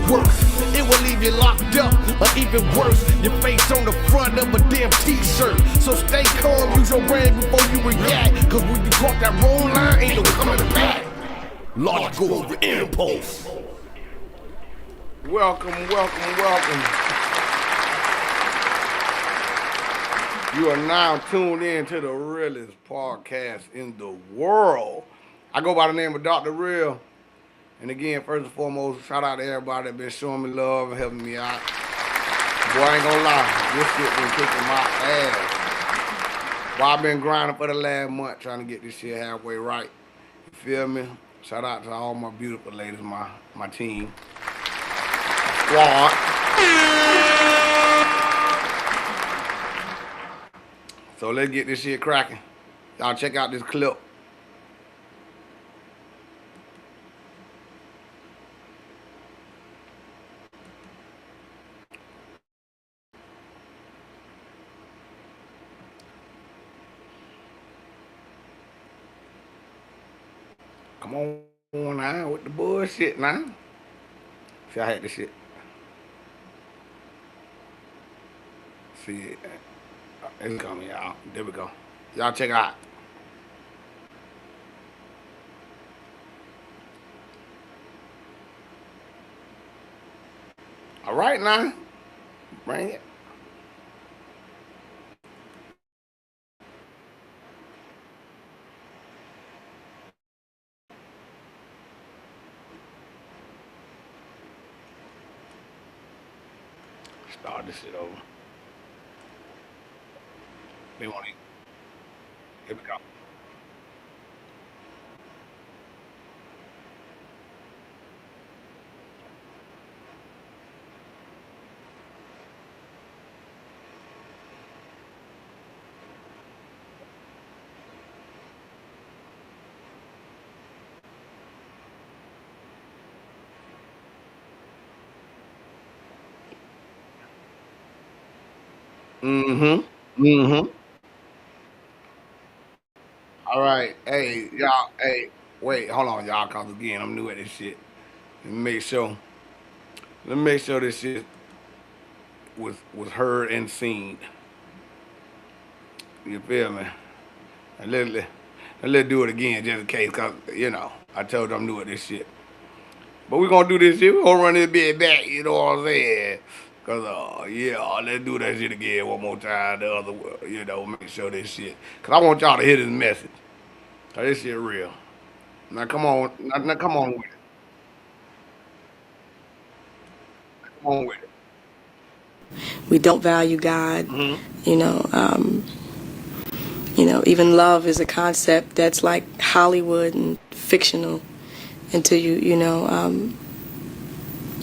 worse. It will leave you locked up, or even worse, your face on the front of a damn t-shirt. So stay calm, use your brain before you react, cause when you cross that wrong line, ain't no coming back. Logical over impulse. Welcome, welcome, welcome. You are now tuned in to the realest podcast in the world. I go by the name of Dr. Real. And again, first and foremost, shout out to everybody that been showing me love and helping me out. Boy, I ain't gonna lie, this shit been kicking my ass. Boy, I've been grinding for the last month trying to get this shit halfway right. You feel me? Shout out to all my beautiful ladies, my team. Squad. So let's get this shit cracking. Y'all check out this clip. Come on now with the bullshit now. See, I had this shit. See, it's coming, y'all. There we go. Y'all check out. All right now. Bring it. Start this shit over. They want it. Here we go. Mm-hmm. Mm-hmm. All right. Hey, y'all. Hey, wait. Hold on, y'all. Cause again, I'm new at this shit. Let me make sure. Let me make sure this shit was heard and seen. You feel me? And let's do it again just in case, cause I told you I'm new at this shit. But we're gonna do this shit. We're gonna run this bit back. You know what I'm saying? Cause let's do that shit again one more time. The other, make sure this shit. Cause I want y'all to hear this message. Cause this shit real. Now come on, now come on with it. Come on with it. We don't value God. Mm-hmm. Even love is a concept that's like Hollywood and fictional until you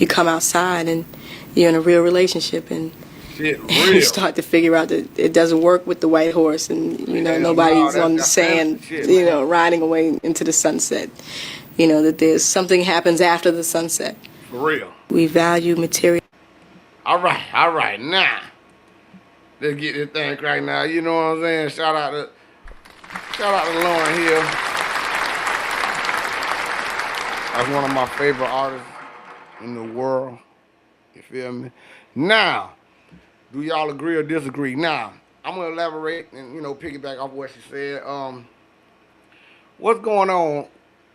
come outside and you're in a real relationship and Shit you real. start to figure out that it doesn't work with the white horse and Yeah, nobody's no, on the that's sand fancy shit, man. riding away into the sunset. That there's something happens after the sunset. For real. We value material. All right. Now, let's get this thing right now. You know what I'm saying? Shout out to Lauren Hill. That's one of my favorite artists in the world. You feel me? Now, do y'all agree or disagree? Now, I'm gonna elaborate and piggyback off what she said. What's going on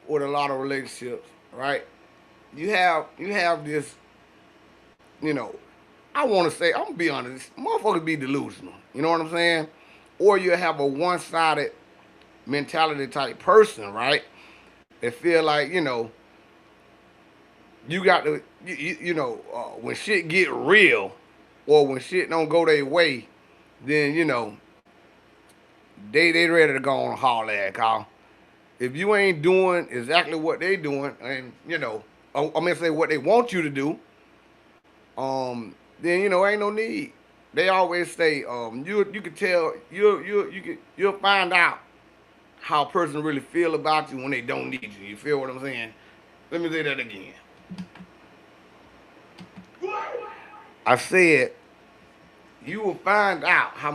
with a lot of relationships, right? You have this, I want to say, I'm gonna be honest, motherfuckers be delusional. You know what I'm saying? Or you have a one-sided mentality type person, right? They feel like you got to, when shit get real, or when shit don't go their way, then they ready to go on and haul at, Kyle. If you ain't doing exactly what they doing, and I'm gonna say what they want you to do, then ain't no need. They always say, you can tell you'll find out how a person really feel about you when they don't need you. You feel what I'm saying? Let me say that again. I said you will find out how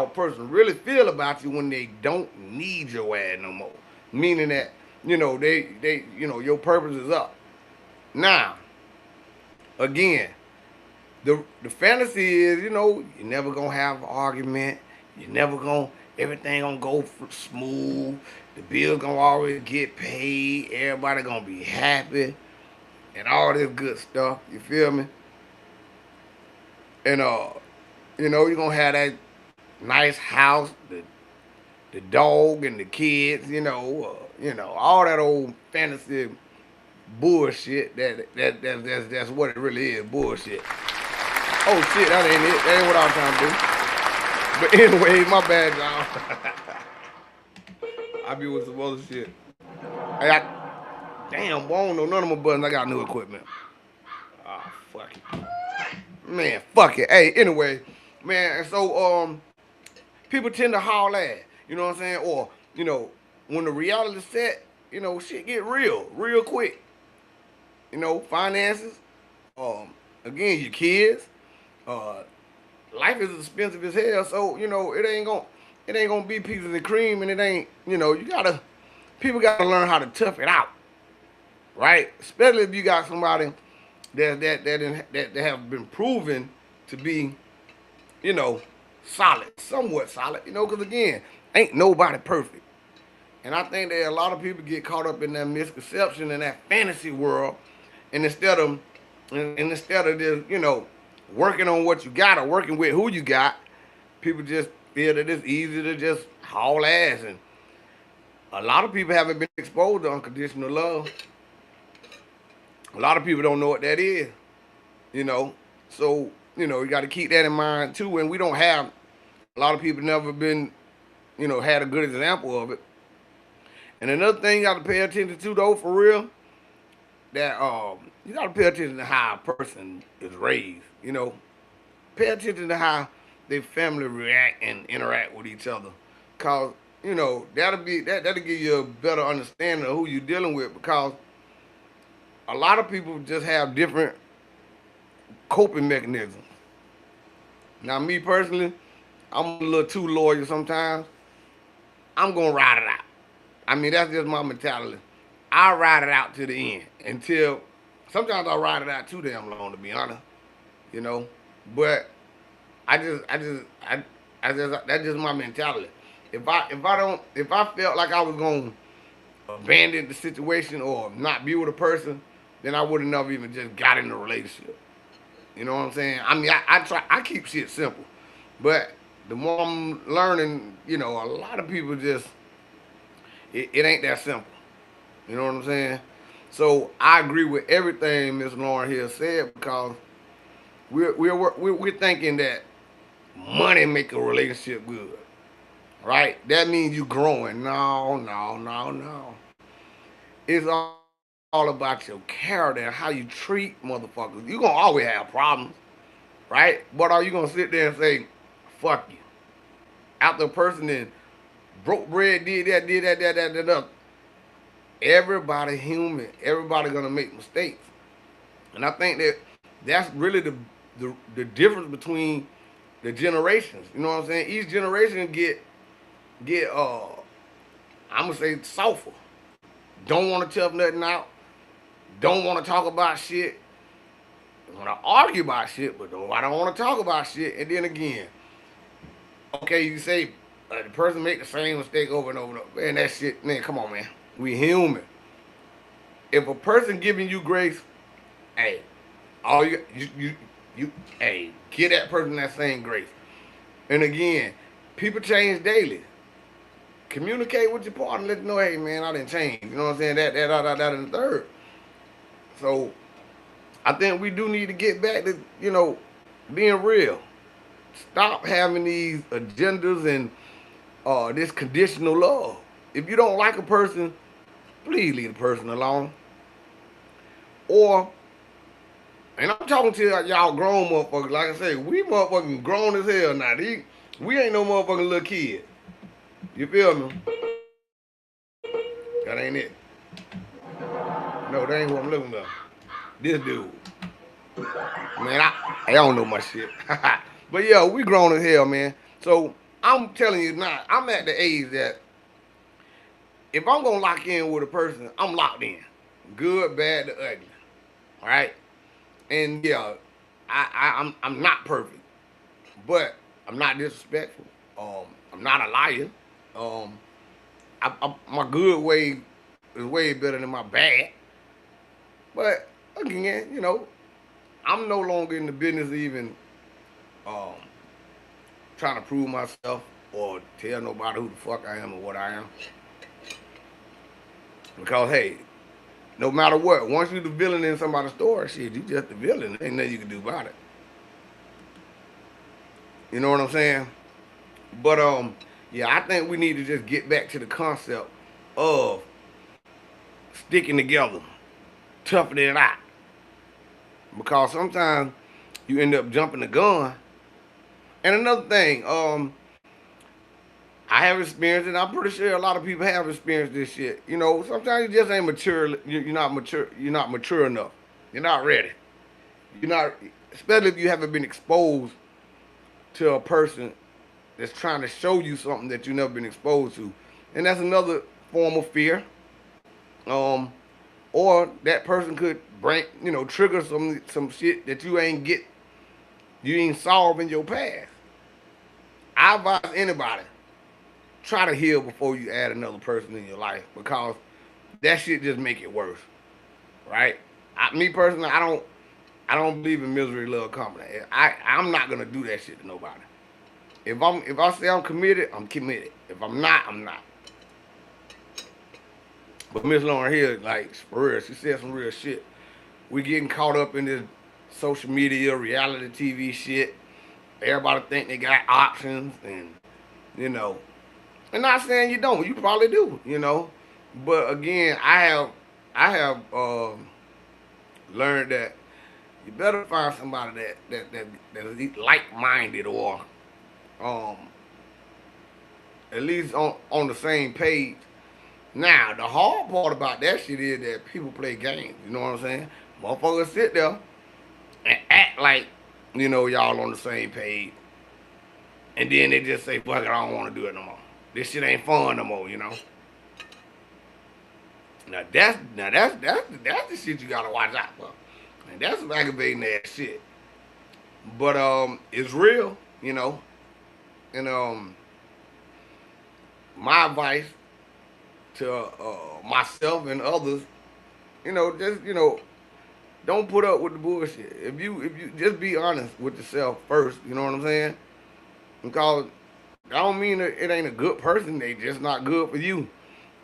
a person really feel about you when they don't need your ass no more. Meaning that, they your purpose is up. Now, again, the fantasy is, you know, you're never gonna have an argument. You're never gonna, everything gonna go smooth. The bills gonna always get paid. Everybody gonna be happy and all this good stuff. You feel me? And you know, you're gonna have that nice house, the dog and the kids. You know, all that old fantasy bullshit. That's what it really is, bullshit. Oh shit, that ain't it. That ain't what I was trying to do. But anyway, my bad, y'all. I be with some other shit. Damn, boy, I don't know none of my buttons. I got new equipment. Ah, fuck it. Man, fuck it. Hey, anyway, man, and so people tend to haul ass. You know what I'm saying? Or, you know, when the reality set, you know, shit get real quick. You know, finances, again, your kids, life is expensive as hell, so you know it ain't gonna be pieces and cream, and it ain't, you know, people gotta learn how to tough it out, right? Especially if you got somebody that have been proven to be, you know, solid, somewhat solid, you know, because again, ain't nobody perfect, and I think that a lot of people get caught up in that misconception in that fantasy world, and instead of just, you know, working on what you got or working with who you got, people just feel that it's easy to just haul ass. And a lot of people haven't been exposed to unconditional love. A lot of people don't know what that is, you know. So, you know, you got to keep that in mind too. And we don't have, a lot of people never been, you know, had a good example of it. And another thing you got to pay attention to though, for real, that you got to pay attention to how a person is raised. You know, pay attention to how their family react and interact with each other, cause you know that'll give you a better understanding of who you're dealing with. Because a lot of people just have different coping mechanisms. Now, me personally, I'm a little too loyal sometimes. I'm gonna ride it out. I mean, that's just my mentality. I ride it out to the end until sometimes I ride it out too damn long, to be honest. You know, but I just that's just my mentality. If I felt like I was gonna abandon the situation or not be with a person, then I would have never even just got in a relationship. You know what I'm saying? I mean, I keep shit simple, but the more I'm learning, you know, a lot of people just it ain't that simple. You know what I'm saying? So I agree with everything Miss Lauren here said, because we're thinking that money make a relationship good, right? That means you growing. No. It's all about your character and how you treat motherfuckers. You gonna always have problems, right? But are you gonna sit there and say, "Fuck you"? After a person then broke bread, did that. Everybody human. Everybody gonna make mistakes, and I think that's really the difference between the generations. You know what I'm saying? Each generation get I'm gonna say softer. Don't want to tough nothing out. Don't want to talk about shit. Want to argue about shit, but I don't want to talk about shit. And then again, okay, you say the person make the same mistake over and over and over. Man, that shit, man, come on, man. We human. If a person giving you grace, hey, all you hey, give that person that same grace. And again, people change daily. Communicate with your partner, let them know, hey man, I didn't change. You know what I'm saying? That, and the third. So I think we do need to get back to, you know, being real. Stop having these agendas and this conditional love. If you don't like a person, please leave the person alone. Or, and I'm talking to y'all grown motherfuckers, like I say, we motherfucking grown as hell now. We ain't no motherfucking little kid. You feel me? That ain't it. No, that ain't what I'm looking at. This dude. Man, I don't know my shit. But yeah, we grown as hell, man. So I'm telling you now, I'm at the age that if I'm gonna lock in with a person, I'm locked in. Good, bad, the ugly. Alright? And yeah, I'm not perfect, but I'm not disrespectful. I'm not a liar. Um, my good way is way better than my bad. But again, I'm no longer in the business of even um, trying to prove myself or tell nobody who the fuck I am or what I am. Because hey, no matter what, once you the villain in somebody's story, shit, you just the villain. Ain't nothing you can do about it. You know what I'm saying? But yeah, I think we need to just get back to the concept of sticking together, toughing it out. Because sometimes you end up jumping the gun. And another thing, I have experienced it. I'm pretty sure a lot of people have experienced this shit. Sometimes you just ain't mature. You're not mature. You're not mature enough. You're not ready. You're not, especially if you haven't been exposed to a person that's trying to show you something that you've never been exposed to, and that's another form of fear. Um, or that person could bring, trigger some shit that you ain't solved in your past. I advise anybody try to heal before you add another person in your life because that shit just make it worse, right? Me personally, I don't believe in misery, love, company. I'm not gonna do that shit to nobody. If I say I'm committed, I'm committed. If I'm not, I'm not. But Miss Lauren here, like for real, she said some real shit. We getting caught up in this social media, reality TV shit. Everybody think they got options, and you know, and not saying you don't. You probably do. But again, I have learned that you better find somebody that is like minded or um at least on the same page. Now the hard part about that shit is that people play games. You know what I'm saying? Motherfuckers sit there and act like y'all on the same page, and then they just say, "Fuck it, I don't want to do it no more. This shit ain't fun no more." Now that's the shit you gotta watch out for. And that's some aggravating ass shit. But it's real. And my advice to myself and others, just don't put up with the bullshit. If you just be honest with yourself first, you know what I'm saying? Because I don't mean that it ain't a good person. They just not good for you.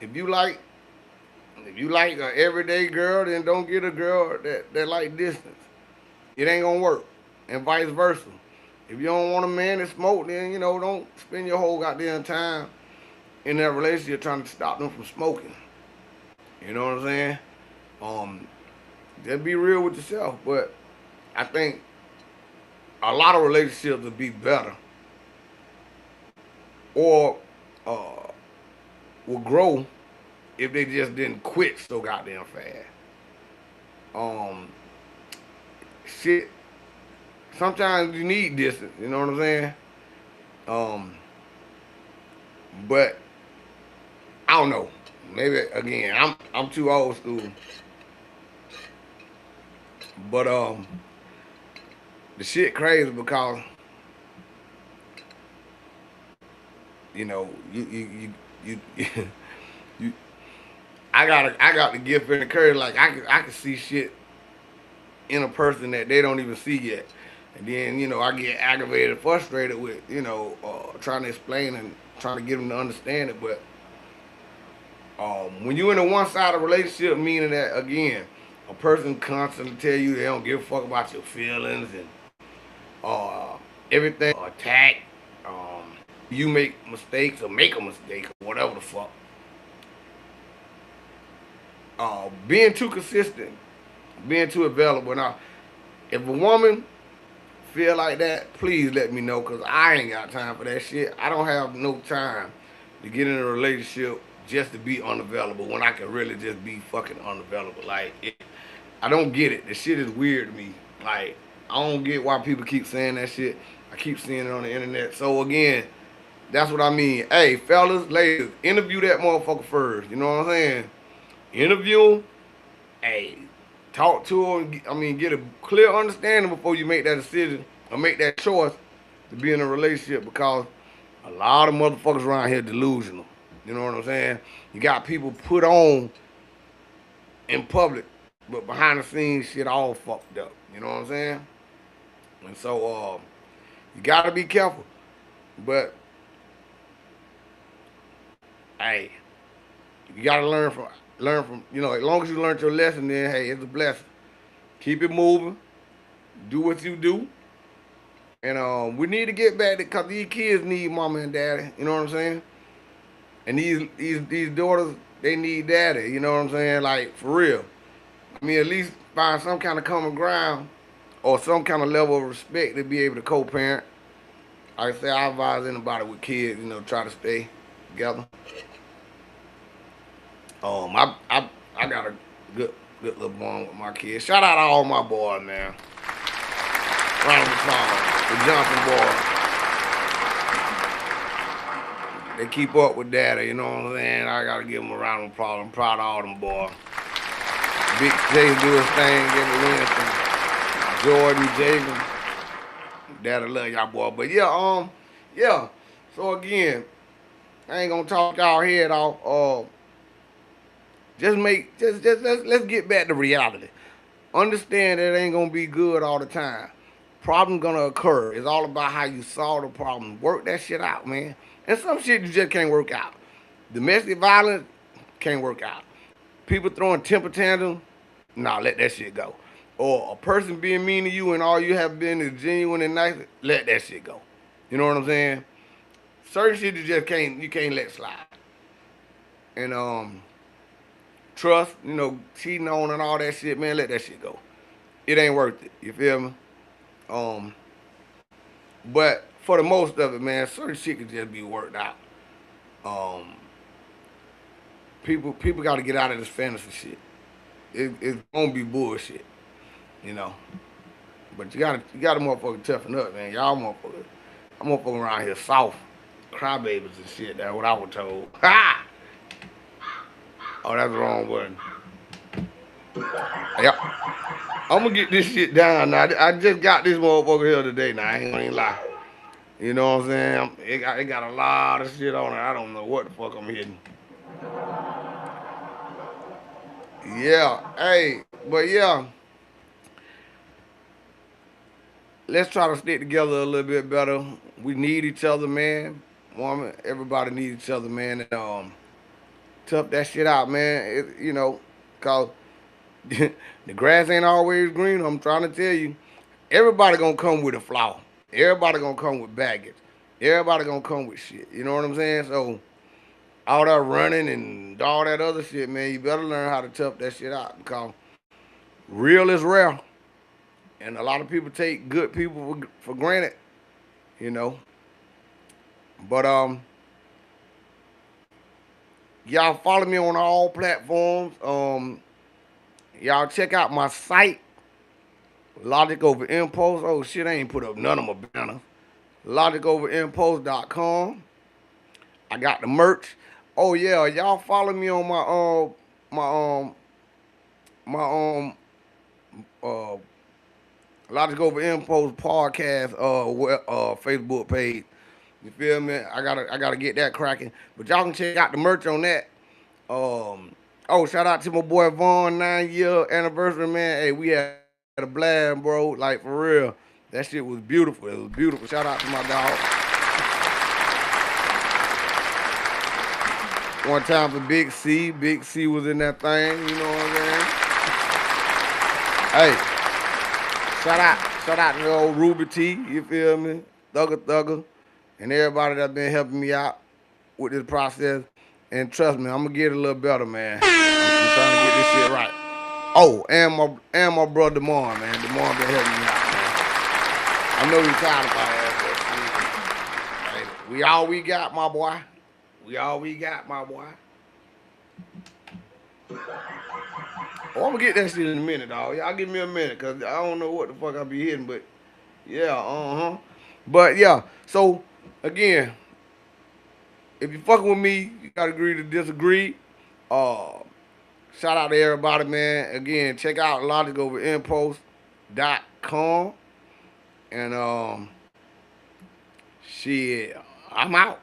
If you like If you like an everyday girl, then don't get a girl that like distance. It ain't gonna work. And vice versa. If you don't want a man to smoke, then don't spend your whole goddamn time in that relationship trying to stop them from smoking. You know what I'm saying? Um, just be real with yourself. But I think a lot of relationships would be better or uh, will grow if they just didn't quit so goddamn fast. Um, shit. Sometimes you need distance. You know what I'm saying? Um, but I don't know. Maybe again, I'm too old school. But the shit crazy because you you I got the gift and the courage. Like I can see shit in a person that they don't even see yet. And then, I get aggravated, frustrated with, trying to explain and trying to get them to understand it. But when you're in a one-sided relationship, meaning that, again, a person constantly tell you they don't give a fuck about your feelings and everything, attack, you make mistakes or make a mistake or whatever the fuck. Being too consistent, being too available. Now, if a woman feel like that, please let me know, because I ain't got time for that shit. I don't have no time to get in a relationship just to be unavailable when I can really just be fucking unavailable. Like, I don't get it. The shit is weird to me. Like, I don't get why people keep saying that shit. I keep seeing it on the internet. So again, that's what I mean. Hey, fellas, ladies, interview that motherfucker first. You know what I'm saying? Interview him. Hey, Talk to them. I mean, get a clear understanding before you make that decision or make that choice to be in a relationship, because a lot of motherfuckers around here delusional. You know what I'm saying? You got people put on in public, but behind the scenes shit all fucked up. You know what I'm saying? And so you gotta be careful. But hey, you gotta learn from as long as you learned your lesson, then hey, it's a blessing. Keep it moving. Do what you do. And we need to get back to, cause these kids need mama and daddy. You know what I'm saying? And these daughters, they need daddy. You know what I'm saying? Like, for real. I mean, at least find some kind of common ground or some kind of level of respect to be able to co-parent. Like I say, I advise anybody with kids, try to stay together. I got a good little bond with my kids. Shout out to all my boys, man. Round of applause. The Johnson boys. They keep up with daddy, you know what I'm saying? I gotta give them a round of applause. I'm proud of all them boys. Big J do his thing, give it Winston. Jordan, Javen. Daddy love y'all boy. But yeah. So again, I ain't gonna talk y'all head off. Let's get back to reality. Understand that it ain't gonna be good all the time. Problem gonna occur. It's all about how you solve the problem. Work that shit out, man. And some shit you just can't work out. Domestic violence can't work out. People throwing temper tantrums, nah, let that shit go. Or a person being mean to you and all you have been is genuine and nice, let that shit go. You know what I'm saying? Certain shit you can't let slide. And trust, cheating on and all that shit, man, let that shit go. It ain't worth it. You feel me? But for the most of it, man, certain shit can just be worked out. People got to get out of this fantasy shit. It's gonna be bullshit, But you gotta motherfucker toughen up, man. Y'all motherfuckers around here soft, crybabies and shit. That's what I was told. Ha! Oh, that's the wrong button. Yep. I'm gonna get this shit down now. I just got this motherfucker here today. Now I ain't gonna lie. You know what I'm saying? It got a lot of shit on it. I don't know what the fuck I'm hitting. Yeah, hey, but yeah. Let's try to stick together a little bit better. We need each other, man. Woman, everybody needs each other, man. And tough that shit out, man. Cause the grass ain't always green. I'm trying to tell you. Everybody gonna come with a flaw. Everybody gonna come with baggage. Everybody gonna come with shit. You know what I'm saying? So all that running and all that other shit, man, you better learn how to tough that shit out, because real is rare. And a lot of people take good people for granted, But y'all follow me on all platforms. Y'all check out my site, Logic Over Impulse. Oh shit, I ain't put up none of my banners. LogicOverImpulse.com. I got the merch. Oh yeah, y'all follow me on my Logic Over Impulse podcast Facebook page. You feel me? I gotta get that cracking. But y'all can check out the merch on that. Shout out to my boy Vaughn, 9-year anniversary, man. Hey, we had a blast, bro. Like, for real. That shit was beautiful. It was beautiful. Shout out to my dog. One time for Big C. Big C was in that thing, you know what I'm saying? Hey, shout out to the old Ruby T, you feel me? Thugger, and everybody that's been helping me out with this process. And trust me, I'm gonna get it a little better, man. I'm trying to get this shit right. Oh, and my brother Demar, man. Demar been helping me out, man. I know he's tired of my ass, but hey, we all we got, my boy. We all we got, my boy. Oh, I'm gonna get that shit in a minute, dog. Y'all give me a minute, cause I don't know what the fuck I be hitting, but yeah, But yeah, so again, if you fucking with me, you gotta agree to disagree. Shout out to everybody, man. Again, check out logicovaImpulse.com. And shit, I'm out.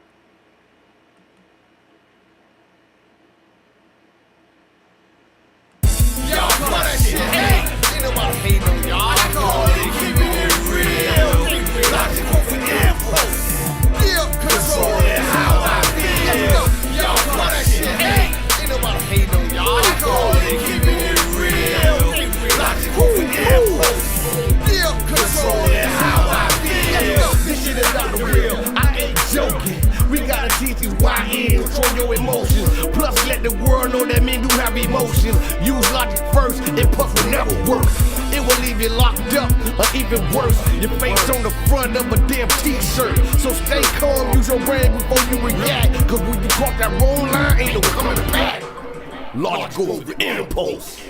Y'all call that shit hate. Ain't nobody hating on y'all. I call it keeping it real. Logical for impulse. Yeah, controlling how I feel. Y'all call that shit hate. Ain't nobody hating on y'all. I call it keeping it real. Logical for impulse. Yeah, controlling how I feel. This shit is not the real. I ain't joking. We gotta teach these YNs, control your emotions. Plus let the world know that men do have emotions. Use logic first, impulse will never work. It will leave you locked up, or even worse, your face on the front of a damn t-shirt. So stay calm, use your brain before you react. Cause when you cross that wrong line, ain't no coming back. Logical impulse.